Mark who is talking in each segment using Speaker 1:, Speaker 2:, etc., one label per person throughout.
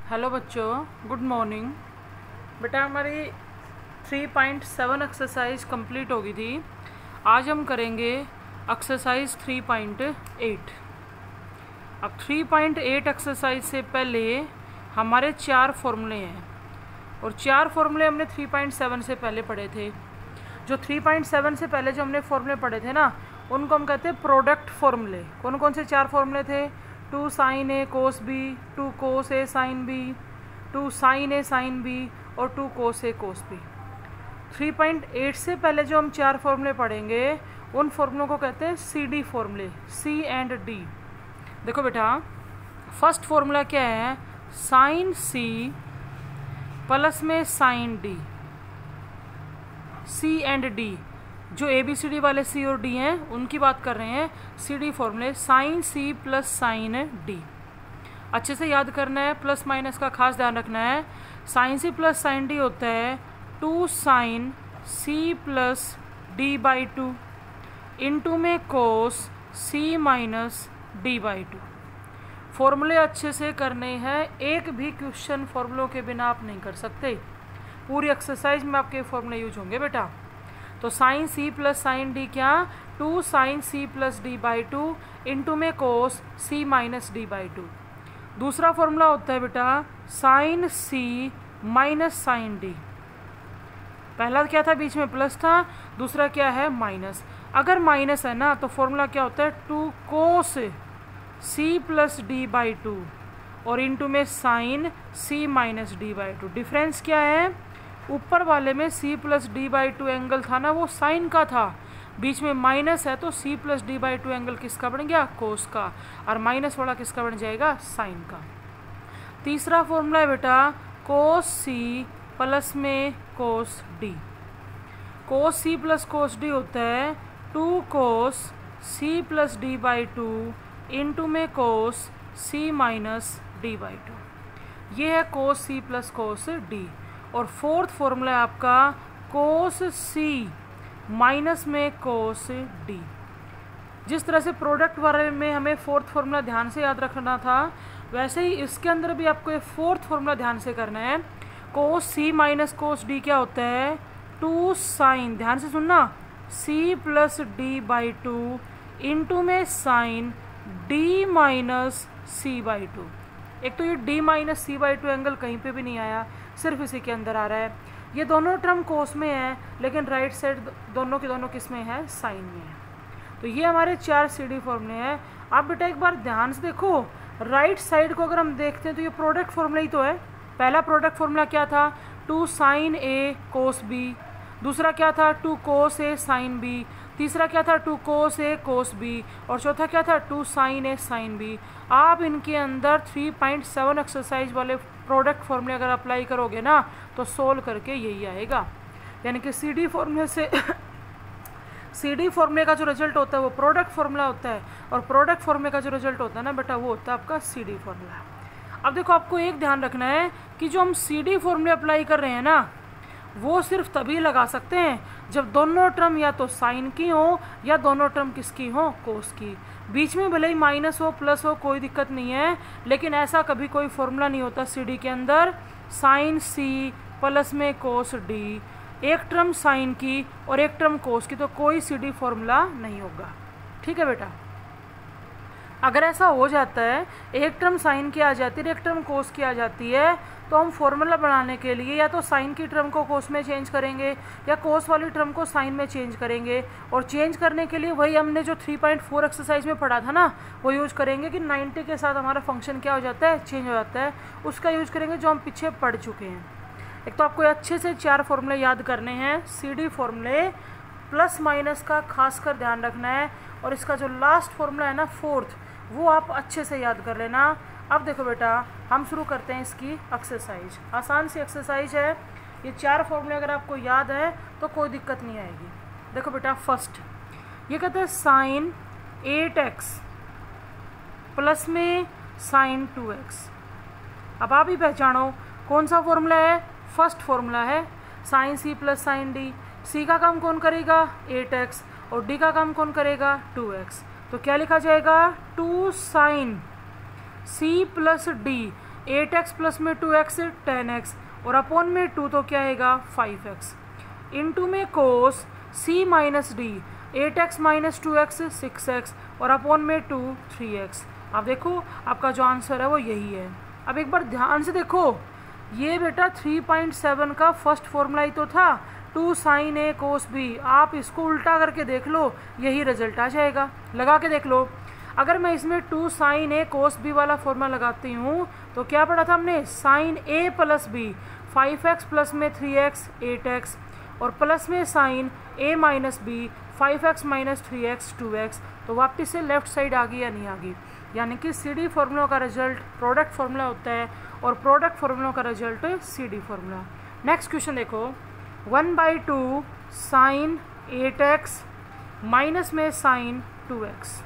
Speaker 1: Hello बच्चों, good morning. बेटा हमारी 3.7 एक्सरसाइज कंप्लीट हो गई थी। आज हम करेंगे एक्सरसाइज 3.8। अब 3.8 एक्सरसाइज से पहले हमारे 4 फॉर्मूले हैं और 4 फॉर्मूले हमने 3.7 से पहले पढ़े थे। जो 3.7 से पहले जो हमने फॉर्मूले पढ़े थे ना, उनको हम कहते हैं प्रोडक्ट फॉर्मूले। कौन कौन से 4 फॉर्मूले थे? 2 sin a cos b, 2 cos a sin b, 2 sin a sin b और 2 cos a cos b। 3.8 से पहले जो हम 4 फॉर्मूले पढ़ेंगे उन फॉर्मूलों को कहते हैं CD फॉर्मूले, C एंड D। देखो बेटा, फर्स्ट फॉर्मूला क्या है? sin C प्लस में sin D। C and D, जो ABCD वाले C और D हैं उनकी बात कर रहे हैं। CD फॉर्मूले sin C plus sin D अच्छे से याद करना है, प्लस माइनस का खास ध्यान रखना है। sin C plus sin D होता है 2 sin C plus D by 2 into में cos C minus D by 2। फॉर्मूले अच्छे से करने हैं, एक भी क्वेश्चन फॉर्मूलों के बिना आप नहीं कर सकते। पूरी एक्सरसाइज में आपके फॉर्मूले यूज होंगे बेटा। तो sin C plus sin D क्या? 2 sin C plus D by 2 into में cos C minus D by 2। दूसरा फॉर्मूला होता है बेटा sin C minus sin D। पहला क्या था? बीच में प्लस था, दूसरा क्या है? माइनस। अगर माइनस है ना तो फॉर्मूला क्या होता है? 2 cos C plus D by 2 और इंटू में sin C minus D by 2। Difference क्या है? ऊपर वाले में C plus D by 2 angle था ना, वो साइन का था। बीच में माइनस है तो C plus D by 2 angle किसका बन गया? कोस का। और माइनस वाला किसका बन जाएगा? साइन का। तीसरा फॉर्मूला है बेटा cos C प्लस में cos D। cos C plus cos D होता है 2 cos C plus D by 2 into में cos C minus D by 2। ये है cos C plus cos D। और फोर्थ फॉर्मूला है आपका cos C माइनस में cos D। जिस तरह से प्रोडक्ट बारे में हमें फोर्थ फॉर्मूला ध्यान से याद रखना था, वैसे ही इसके अंदर भी आपको ये फोर्थ फॉर्मूला ध्यान से करना है। cos C minus cos D क्या होता है? 2 sin, ध्यान से सुनना, C plus D by 2 into में sin D minus C by 2। एक तो ये D minus C by 2 angle कहीं पे भी नहीं आया, सिर्फ इसी के अंदर आ रहा है। ये दोनों टर्म कोस में है, लेकिन राइट साइड दोनों के दोनों किस में है? साइन में है। तो ये हमारे 4 CD फॉर्मूले हैं। आप बेटा एक बार ध्यान से देखो, राइट साइड को अगर हम देखते हैं तो ये प्रोडक्ट फॉर्मूला ही तो है। पहला प्रोडक्ट फॉर्मूला क्या था? 2 sin A cos B। दूसरा क्या था? 2 cos A sin B। तीसरा क्या था? 2 cos A cos B। और चौथा क्या था? 2 sin A sin B। आप इनके अंदर 3.7 एक्सरसाइज वाले प्रोडक्ट फॉर्मूले अगर अप्लाई करोगे ना तो सोल्व करके यही आएगा। यानी कि CD फॉर्मूले से CD फॉर्मूले का जो रिजल्ट होता है वो प्रोडक्ट फॉर्मूला होता है, और प्रोडक्ट फॉर्मूले का जो रिजल्ट होता है ना बेटा वो होता है आपका CD फॉर्मूला। अब देखो, आपको एक ध्यान रखना है कि जो हम CD फॉर्मूले अप्लाई कर रहे हैं ना, वो सिर्फ तभी लगा सकते हैं जब दोनों टर्म या तो साइन की हो या दोनों टर्म किसकी हो? कोस की। बीच में भले ही माइनस हो प्लस हो कोई दिक्कत नहीं है, लेकिन ऐसा कभी कोई फॉर्मूला नहीं होता CD के अंदर साइन C प्लस में कोस D। एक टर्म साइन की और एक टर्म कोस की, तो कोई CD फॉर्मूला नहीं होगा। ठीक है बेटा। अगर ऐसा हो जाता है, एक टर्म साइन की आ जाती है, एक टर्म कोस की आ जाती है, तो हम फॉर्मूला बनाने के लिए या तो साइन की टर्म को कोस में चेंज करेंगे या कोस वाली टर्म को साइन में चेंज करेंगे। और चेंज करने के लिए वही हमने जो 3.4 एक्सरसाइज में पढ़ा था ना, वो यूज करेंगे कि 90 के साथ हमारा फंक्शन क्या हो जाता है? चेंज हो जाता है। उसका यूज करेंगे जो हम पीछे पढ़ चुके हैं। एक तो आपको अच्छे से 4 फॉर्मूले याद करने हैं, CD फॉर्मूले, प्लस माइनस का खासकर ध्यान रखना है। और इसका जो लास्ट फॉर्मूला है ना, फोर्थ, वो आप अच्छे से याद कर लेना। अब देखो बेटा, हम शुरू करते हैं इसकी एक्सरसाइज। आसान सी एक्सरसाइज है। ये 4 फॉर्मूले अगर आपको याद है तो कोई दिक्कत नहीं आएगी। देखो बेटा, फर्स्ट ये कहते हैं sin 8x प्लस में sin 2x। अब आप ही पहचानो कौन सा फॉर्मूला है? फर्स्ट फॉर्मूला है sin C plus sin D। C का काम कौन करेगा? 8x। और D का काम कौन करेगा? 2x। तो क्या लिखा जाएगा? 2 sin C plus D। 8x plus में 2x 10x और अपॉन में 2 तो क्या आएगा 5x इंटू में कोस c minus D 8x minus 2x 6x और अपॉन में 2 3x। अब देखो आपका जो आंसर है वो यही है। अब एक बार ध्यान से देखो, ये बेटा 3.7 का फर्स्ट फॉर्मूला ही तो था, 2 sin a cos b। आप इसको उल्टा करके देख लो, यही रिजल्ट आ जाएगा। लगा के देख लो, अगर मैं इसमें 2 sin a cos b वाला फॉर्मूला लगाती हूँ तो क्या पढ़ा था हमने, sin a plus b 5x plus में 3x 8x और प्लस में sin a minus b 5x minus 3x 2x। तो वापस से लेफ्ट साइड आ गई या नहीं आ गई, यानी कि सी डी फॉर्मूलों का रिजल्ट प्रोडक्ट फॉर्मूला होता है और प्रोडक्ट फॉर्मूलों का result C D formula. Next question देखो, 1/2 sin 8x माइनस में sin 2x।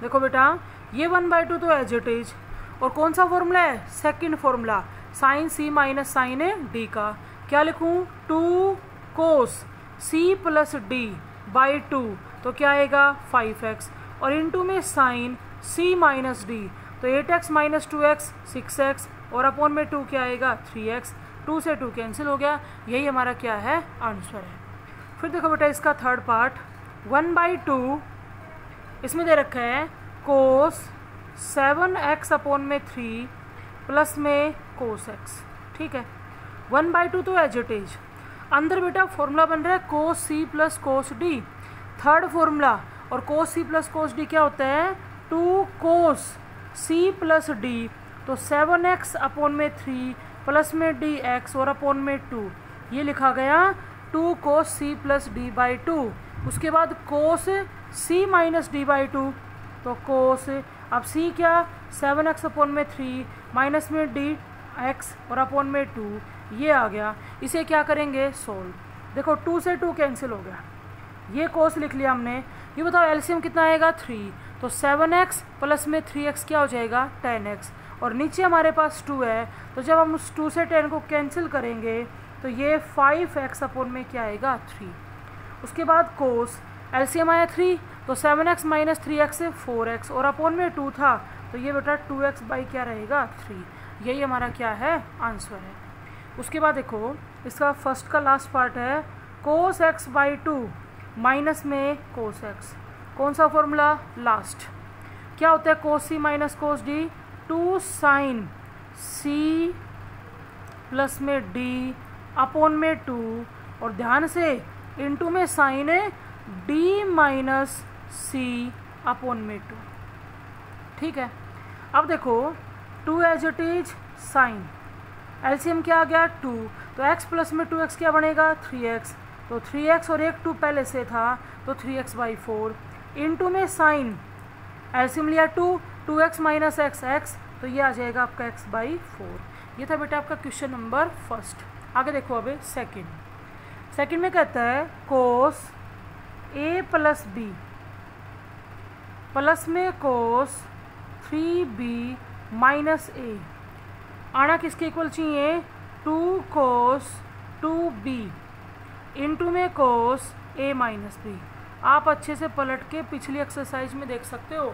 Speaker 1: देखो बेटा ये 1/2 तो एज इट इज, और कौन सा फॉर्मूला है, second formula sin c minus sin a d का। क्या लिखूं, 2 cos c plus d by 2 तो क्या आएगा 5x और इनटू में sin c माइनस d तो 8x माइनस 2x 6x और अपॉन में 2 क्या आएगा 3x। 2 से 2 कैंसिल हो गया, यही हमारा क्या है आंसर है। फिर देखो बेटा इसका थर्ड पार्ट 1/2 इसमें दे रखा है cos 7x अपॉन में 3 प्लस में cos x। ठीक है, 1/2 तो एज इट इज, अंदर बेटा फॉर्मूला बन रहा है cos c plus cos d, third formula, और cos c plus cos d क्या होता है 2 cos c प्लस d तो 7x अपॉन में 3 प्लस में dx और अपॉन में 2, ये लिखा गया 2 cos c plus d by 2। उसके बाद cos c minus d by 2 तो cos, अब c क्या 7x अपॉन में 3 माइनस में dx और अपॉन में 2, ये आ गया। इसे क्या करेंगे सोल्व, देखो 2 से 2 कैंसिल हो गया, ये cos लिख लिया हमने। ये बताओ एलसीएम कितना आएगा 3, तो 7x प्लस में 3x क्या हो जाएगा 10x और नीचे हमारे पास 2 है, तो जब हम उस 2 से 10 को कैंसिल करेंगे तो ये 5x अपॉन में क्या आएगा 3। उसके बाद cos एलसीएम आया 3 तो 7x माइनस 3x से 4x और अपॉन में 2 था तो ये बेटा 2x बाई क्या रहेगा 3। यही हमारा क्या है आंसर है। उसके बाद देखो इसका फर्स्ट का लास्ट पार्ट है cos x बाई 2 माइनस में cos x। कौन सा फॉर्मूला, लास्ट, क्या होता है cos c minus cos d 2 sin c plus में d अपॉन में 2 और ध्यान से इनटू में sin d minus c upon में 2। ठीक है, अब देखो 2 as it is sine, LCM क्या आ गया 2 तो x प्लस में 2x क्या बनेगा 3x, तो 3x और एक 2 पहले से था तो 3x बाई 4 इनटू में साइन, एलसीएम लिया 2x माइनस x तो ये आ जाएगा आपका x बाई 4। ये था बेटा आपका क्वेश्चन नंबर फर्स्ट। आगे देखो अब सेकंड में कहता है cos a plus b plus में cos 3b माइनस a, आना किसके इक्वल चाहिए 2 cos 2b इंटू में cos a माइनस b। आप अच्छे से पलट के पिछली एक्सरसाइज में देख सकते हो,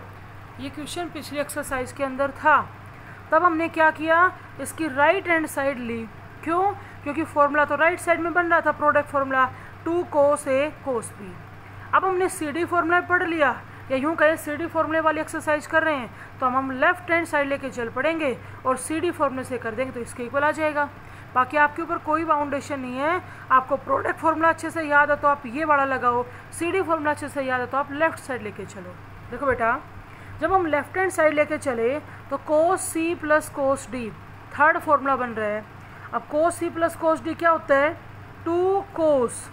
Speaker 1: ये क्वेश्चन पिछली एक्सरसाइज के अंदर था। तब हमने क्या किया, इसकी राइट हैंड साइड ली, क्यों, क्योंकि फॉर्मूला तो राइट साइड में बन रहा था, product formula 2 cos a cos b। अब हमने सी डी फॉर्मूला पढ़ लिया, या यूँ कहें सी डी फॉर्मूले वाली एक्सरसाइज कर रहे हैं तो हम लेफ्ट हैंड साइड लेके चल पड़ेंगे और सी डी फॉर्मूले से कर देंगे तो इसके इक्वल आ जाएगा। बाकी आपके ऊपर कोई बाउंडेशन नहीं है, आपको प्रोडक्ट फॉर्मूला अच्छे से याद है तो आप ये वाला लगाओ, सी डी फॉर्मूला अच्छे से याद है तो आप लेफ्ट साइड लेके चलो। देखो बेटा जब हम लेफ्ट हैंड साइड लेके चले तो cos c plus cos d third formula बन रहा है। अब cos c plus cos d क्या होता है 2 cos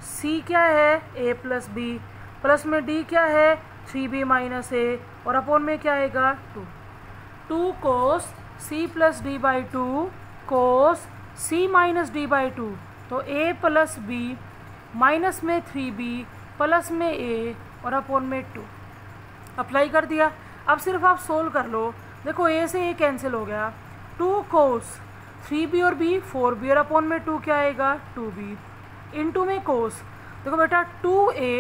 Speaker 1: c क्या है a प्लस b प्लस में d क्या है 3b माइनस a और अपॉन में क्या आएगा 2 cos c plus d by 2 cos c minus d by 2 तो a प्लस b माइनस में 3b प्लस में a और अपॉन में 2 अप्लाई कर दिया। अब सिर्फ आप सोल्व कर लो, देखो a से a कैंसिल हो गया, 2 cos 3b और b 4b और अपॉन में 2 क्या आएगा 2b इनटू में cos, देखो बेटा 2a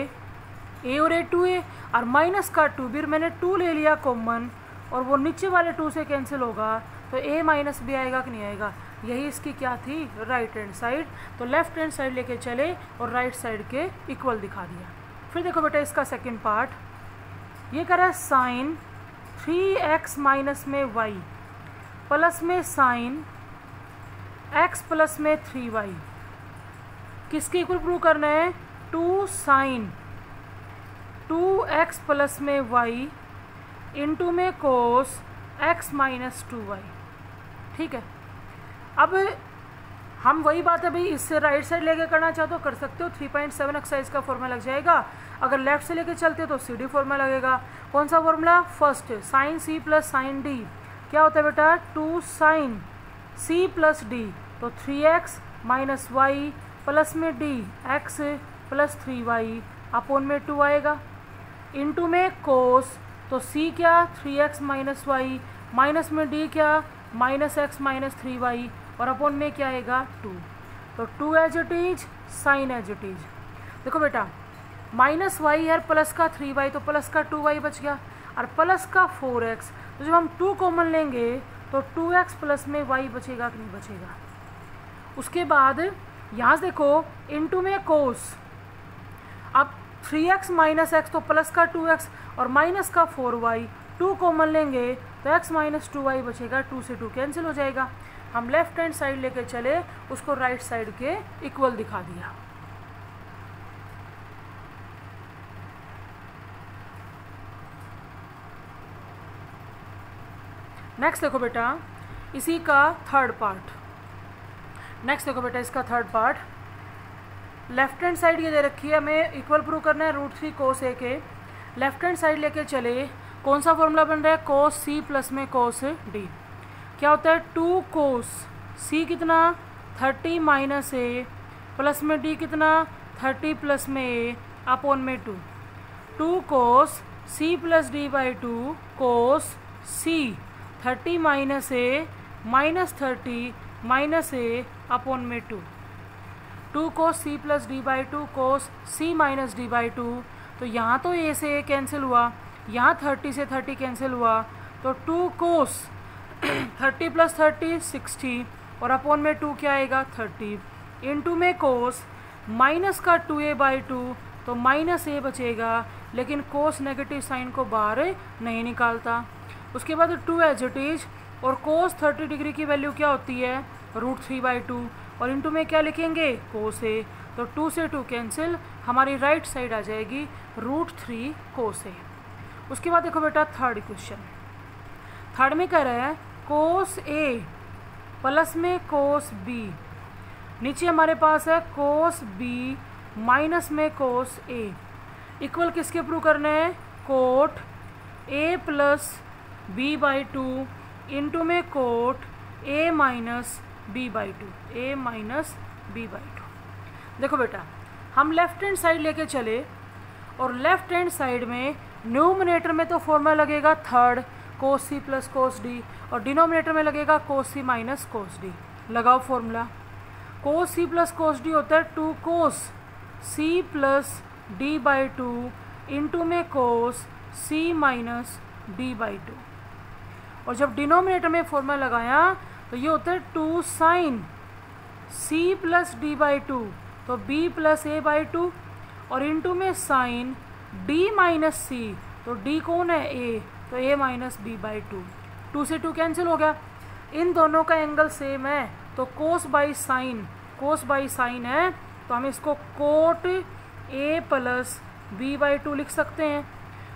Speaker 1: a और a 2a और माइनस का 2b, मैंने 2 ले लिया कॉमन और वो नीचे वाले 2 से कैंसिल होगा तो a माइनस बी आएगा कि नहीं आएगा। यही इसकी क्या थी, राइट हैंड साइड। तो लेफ्ट हैंड साइड लेके चले और राइट साइड के इक्वल दिखा दिया। फिर देखो बेटा इसका सेकेंड पार्ट, ये कह रहा है साइन 3x माइनस में y प्लस में साइन x प्लस में 3y किसके इक्वल प्रूव करना है, 2 साइन 2x प्लस में y इंटू में कोस x माइनस 2y। ठीक है, अब हम वही बात है भाई, इससे राइट साइड लेके करना चाहते हो कर सकते हो। 3.7 एक्सरसाइज का फॉर्मूला लग जाएगा। अगर लेफ्ट से लेके चलते हो तो सी डी फॉर्मूला लगेगा। कौन सा formula, first sine C plus sine D क्या होता है बेटा, 2 साइन सी प्लस डी, तो 3x माइनस वाई प्लस में D x plus 3y upon में 2 आएगा, इंटू में कोस, तो c क्या 3x माइनस वाई माइनस में d क्या माइनस x माइनस 3y और अपोन में क्या आएगा 2, तो 2 as it is sine as it is. देखो बेटा माइनस वाई है प्लस का 3y तो प्लस का 2y बच गया और प्लस का 4x, तो जब हम 2 कॉमन लेंगे तो 2x प्लस में y बचेगा कि नहीं बचेगा। उसके बाद यहाँ से देखो इंटू में कोस, अब 3x माइनस एक्स तो प्लस का 2x और माइनस का 4y, 2 कॉमन लेंगे तो x माइनस 2y बचेगा, 2 से 2 कैंसिल हो जाएगा। हम लेफ्ट हैंड साइड लेके चले, उसको राइट साइड के इक्वल दिखा दिया। नेक्स्ट देखो बेटा इसी का थर्ड पार्ट, नेक्स्ट देखो बेटा इसका third part, left hand side ये दे रखी है, हमें इक्वल प्रूव करना है √3 कोस ए के। लेफ्ट हैंड साइड लेके चले, कौन सा फॉर्मूला बन रहा है, कोस सी प्लस में कोस डी क्या होता है, 2 कोस सी कितना 30 माइनस ए प्लस में डी कितना 30 प्लस में ए अपोन में 2, 2 cos C plus D by 2 cos C 30 minus A minus 30 minus A upon में 2, 2 cos C plus D by 2 cos C minus D by 2, तो यहाँ तो ए से ए कैंसिल हुआ, यहाँ 30 से 30 कैंसिल हुआ, तो 2 कोस 30 प्लस 30 60 और अपोन में 2 क्या आएगा 30, इंटू में कोस माइनस का 2a बाई 2 तो माइनस ए बचेगा, लेकिन कोस नेगेटिव साइन को बाहर नहीं निकालता। उसके बाद 2 एज इट इज, और कोस 30 डिग्री की वैल्यू क्या होती है √3 बाई 2 और इंटू में क्या लिखेंगे कोस ए, तो 2 से 2 कैंसिल, हमारी राइट साइड आ जाएगी √3 कोस ए। उसके बाद देखो बेटा थर्ड क्वेश्चन, थर्ड में कह रहा है कोस ए प्लस में कोस बी, नीचे हमारे पास है कोस बी माइनस में कोस ए, इक्वल किसके प्रूव करना है, cot A plus B by 2 into में cot A minus B by 2, A minus B by 2। देखो बेटा हम लेफ्ट हैंड साइड लेके चले और लेफ्ट हैंड साइड में न्यूमरेटर में तो फॉर्मूला लगेगा third cos C plus cos D और डिनोमिनेटर में लगेगा cos C minus cos D. लगाओ formula, cos C plus cos D होता है 2 cos C plus D by 2 into में cos C minus D by 2, और जब डिनोमिनेटर में फॉर्मूला लगाया तो ये होता है 2 sine C plus D by 2 तो बी प्लस ए बाई 2 और इंटू में साइन डी माइनस सी तो डी कौन है ए, तो ए माइनस बी बाई 2, 2 से 2 कैंसिल हो गया। इन दोनों का एंगल सेम है तो कोस बाई साइन है, तो हम इसको cot A plus B by 2 लिख सकते हैं,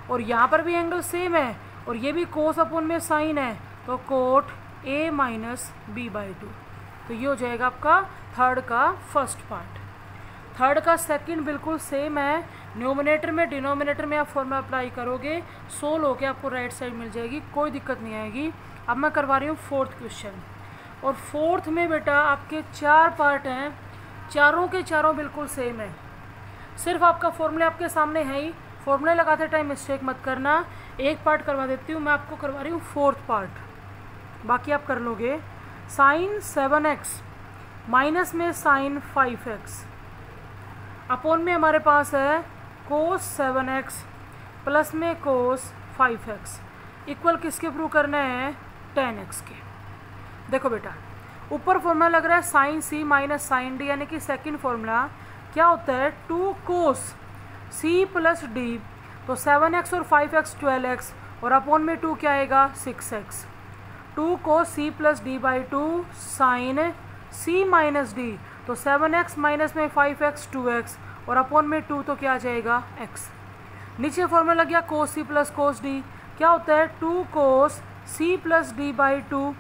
Speaker 1: और यहाँ पर भी एंगल सेम है और ये भी कोस अपोन में साइन है तो cot A minus B by 2। तो ये हो जाएगा आपका थर्ड का फर्स्ट पार्ट। थर्ड का सेकंड बिल्कुल सेम है, न्यूमिनेटर में डिनोमिनेटर में आप फॉर्मूला अप्लाई करोगे, सोल्व होके आपको राइट साइड मिल जाएगी, कोई दिक्कत नहीं आएगी। अब मैं करवा रही हूँ फोर्थ क्वेश्चन, और फोर्थ में बेटा आपके 4 पार्ट हैं, चारों के चारों बिल्कुल सेम है, सिर्फ आपका फॉर्मूला आपके सामने है ही, फॉर्मूला लगाते टाइम मिस्टेक मत करना। एक पार्ट करवा देती हूँ, मैं आपको करवा रही हूँ फोर्थ पार्ट, बाकी आप कर लोगे। साइन 7x माइनस में साइन 5x अपोन में हमारे पास है कोस 7x प्लस में कोस 5x इक्वल किसके प्रूव करना है 10x के। देखो बेटा, ऊपर फॉर्मूला लग रहा है sign C minus sign D, यानी कि सेकंड फॉर्मूला क्या होता है 2 कोस सी प्लस डी, तो 7x और 5x 12x और अपॉन में 2 क्या आएगा 6x। 2 cos C plus D by 2 sine C minus D, तो 7x माइनस में 5x 2x और अपॉन में 2 तो क्या आ जाएगा x। नीचे फॉर्मूला लग गया कोस सी प्लस कोस डी, क्या होता है 2 cos C plus D by 2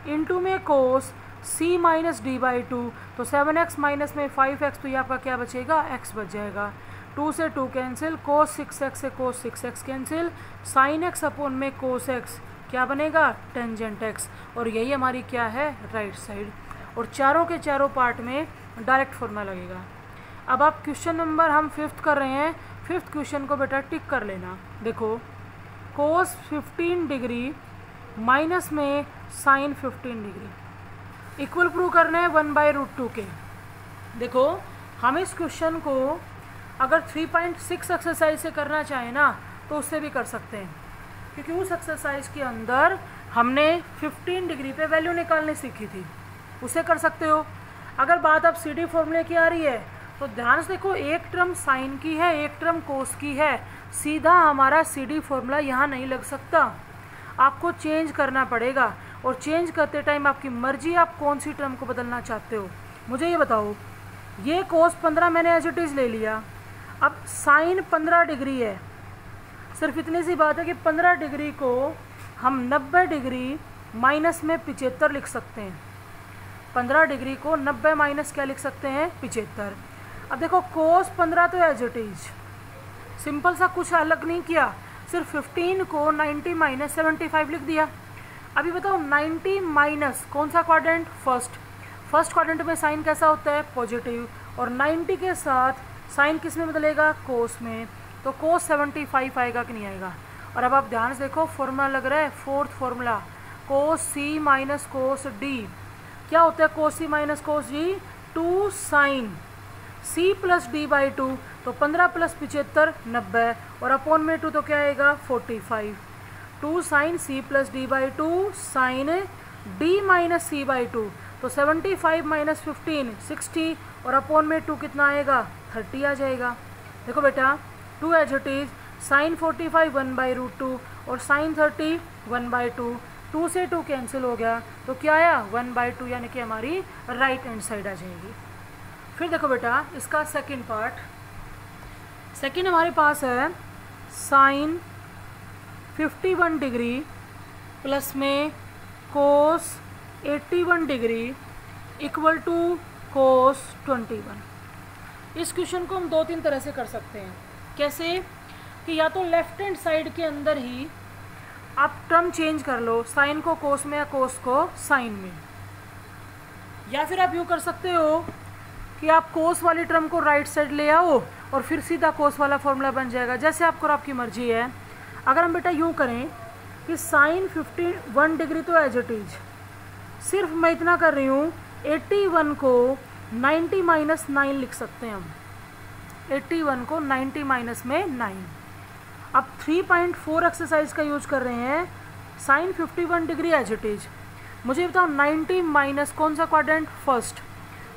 Speaker 1: into में cos C minus D by 2, तो 7x माइनस में 5x, तो ये आपका क्या बचेगा x बच जाएगा। 2 से 2 कैंसिल, कोस 6x से cos 6x cancel, sine x upon में कोस x क्या बनेगा टेंजेंट x, और यही हमारी क्या है राइट साइड। और चारों के चारों पार्ट में डायरेक्ट फॉर्मूला लगेगा। अब आप क्वेश्चन नंबर हम 5th कर रहे हैं, 5th क्वेश्चन को बेटा टिक कर लेना। देखो कोस 15 डिग्री माइनस में साइन 15 डिग्री इक्वल प्रूव करना है 1/√2 के। देखो हम इस क्वेश्चन को अगर 3.6 एक्सरसाइज से करना चाहें ना तो उससे भी कर सकते हैं, क्योंकि उस एक्सरसाइज के अंदर हमने 15 डिग्री पे वैल्यू निकालनी सीखी थी, उसे कर सकते हो। अगर बात अब सी डी फॉर्मूले की आ रही है तो ध्यान से देखो, एक टर्म साइन की है एक टर्म कोस की है, सीधा हमारा सी डी फॉर्मूला यहाँ नहीं लग सकता, आपको चेंज करना पड़ेगा। और चेंज करते टाइम आपकी मर्जी, आप कौन सी टर्म को बदलना चाहते हो। मुझे ये बताओ, ये कोस 15 मैंने एज इट इज़ ले लिया, अब साइन 15 डिग्री है, सिर्फ इतनी सी बात है कि 15 डिग्री को हम 90 डिग्री माइनस में 75 लिख सकते हैं। 15 डिग्री को 90 माइनस क्या लिख सकते हैं 75। अब देखो कोस 15 तो एज इट इज सिंपल सा, कुछ अलग नहीं किया, सिर्फ 15 को 90 माइनस 75 लिख दिया। अभी बताओ 90 माइनस कौन सा क्वाड्रेंट फर्स्ट क्वाड्रेंट में साइन कैसा होता है पॉजिटिव, और 90 के साथ साइन किस में बदलेगा कोस में, तो कोस 75 आएगा कि नहीं आएगा। और अब आप ध्यान से देखो फॉर्मूला लग रहा है 4th formula cos C minus cos D, क्या होता है cos C minus cos D 2 sine C plus D by 2, तो 15 प्लस 75 90 और अपॉन में 2 तो क्या आएगा 45। 2 sine C plus D by 2 sine D minus C by 2, तो 75 माइनस 15 60 और अपॉन में 2 कितना आएगा 30 आ जाएगा। देखो बेटा 2 एज इट इज, साइन 45 1/√2 और साइन 30 1/2, 2 से 2 कैंसिल हो गया, तो क्या आया 1/2, यानी कि हमारी राइट हैंड साइड आ जाएगी। फिर देखो बेटा इसका सेकंड पार्ट, सेकंड हमारे पास है साइन 51 डिग्री प्लस में कोस 81 डिग्री इक्वल टू कोस 21। इस क्वेश्चन को हम 2-3 तरह से कर सकते हैं। कैसे कि या तो लेफ्ट हैंड साइड के अंदर ही आप टर्म चेंज कर लो, साइन को कोस में या कोस को साइन में, या फिर आप यूँ कर सकते हो कि आप कोस वाली टर्म को राइट साइड ले आओ और फिर सीधा कोस वाला फॉर्मूला बन जाएगा, जैसे आपको आपकी मर्जी है। अगर हम बेटा यूँ करें कि साइन 51 डिग्री तो एज इट इज, सिर्फ मैं इतना कर रही हूँ 81 को 90 माइनस 9 लिख सकते हैं हम, 81 को 90 माइनस में 9। अब 3.4 एक्सरसाइज का यूज कर रहे हैं, sine 51 degree as it is, मुझे बताओ 90 माइनस कौन सा क्वाड्रेंट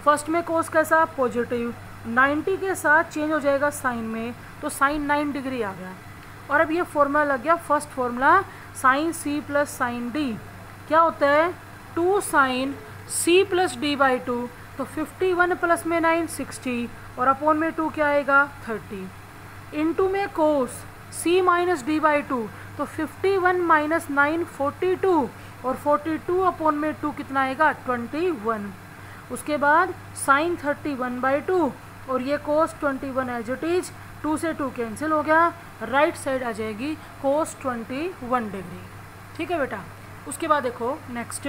Speaker 1: फर्स्ट में कोस कैसा पॉजिटिव, 90 के साथ चेंज हो जाएगा साइन में, तो साइन 9 डिग्री आ गया। और अब ये फॉर्मूला लग गया first formula sine C plus sine D, क्या होता है 2 sine C plus D by 2, तो 51 प्लस में 9 60 और अपॉन में 2 क्या आएगा 30, इनटू में cos C minus D by 2, तो 51 माइनस 9 42 और 42 अपॉन में 2 कितना आएगा 21। उसके बाद साइन 31/2 और ये कोस 21 एज इट इज, 2 से 2 कैंसिल हो गया, राइट साइड आ जाएगी कोस 21 डिग्री। ठीक है बेटा। उसके बाद देखो नेक्स्ट,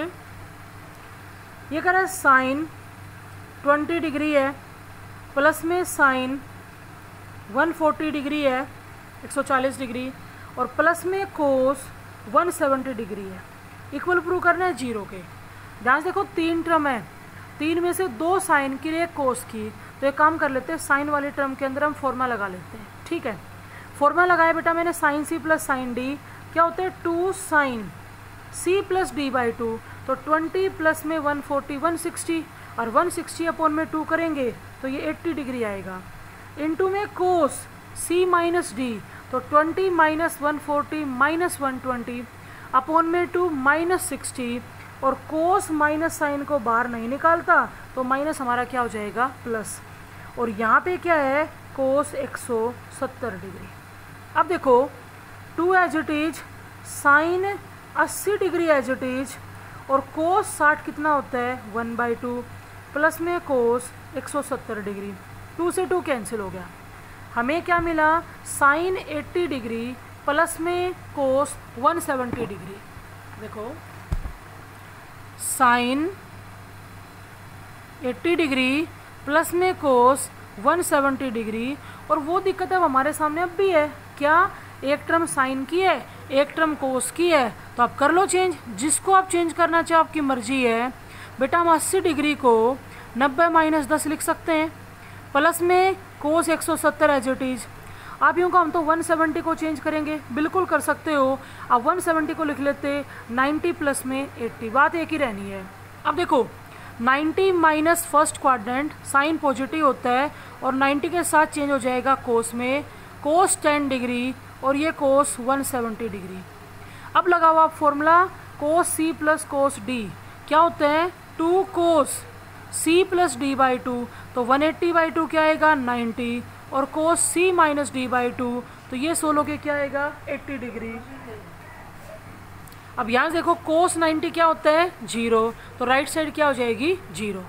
Speaker 1: ये कह रहा है साइन 20 डिग्री है प्लस में साइन 140 डिग्री है 140 डिग्री और प्लस में कोस 170 डिग्री है, इक्वल प्रूव करना है 0 के। ध्यान से देखो 3 टर्म है, 3 में से 2 साइन की एक कोस की, तो एक काम कर लेते हैं साइन वाली टर्म के अंदर हम फॉर्मूला लगा लेते हैं। ठीक है, फॉर्मूला लगाया बेटा मैंने sine C plus sine D, क्या होता है 2 sine C plus D by 2, तो 20 प्लस में 140 160, और 160 अपॉन में 2 करेंगे तो ये 80 डिग्री आएगा। इनटू में कोस C माइनस डी, तो 20 माइनस 140 माइनस 120 अपॉन में 2 माइनस 60, और कोस माइनस साइन को बाहर नहीं निकालता तो माइनस हमारा क्या हो जाएगा प्लस, और यहाँ पे क्या है कोस 170 डिग्री। अब देखो 2 as it is, sine 80 degree as it is, और कोस 60 कितना होता है 1/2 प्लस में कोस 170 डिग्री, 2 से 2 कैंसिल हो गया। हमें क्या मिला साइन 80 डिग्री प्लस में कोस 170 डिग्री। देखो साइन 80 डिग्री प्लस में कोस 170 डिग्री, और वो दिक्कत है वो हमारे सामने अब भी है, क्या एक टर्म साइन की है एक टर्म कोस की है, तो आप कर लो चेंज, जिसको आप चेंज करना चाहो आपकी मर्जी है। बेटा हम 80 डिग्री को 90 माइनस 10 लिख सकते हैं, प्लस में कोस 170 एज इट इज। आप यूँ को हम तो 170 को चेंज करेंगे, बिल्कुल कर सकते हो, आप 170 को लिख लेते 90 प्लस में 80, बात एक ही रहनी है। अब देखो 90 minus first quadrant sine positive होता है, और 90 के साथ चेंज हो जाएगा कोस में, कोस 10 डिग्री और ये कोस 170 डिग्री। अब लगाओ आप formula cos C plus cos D, क्या होता है 2 cos C plus D by 2, तो 180/2 क्या आएगा 90, और कोस सी माइनस डी बाई 2, तो ये 16 के क्या आएगा 80 डिग्री। अब यहाँ देखो कोस 90 क्या होता है 0, तो राइट साइड क्या हो जाएगी 0।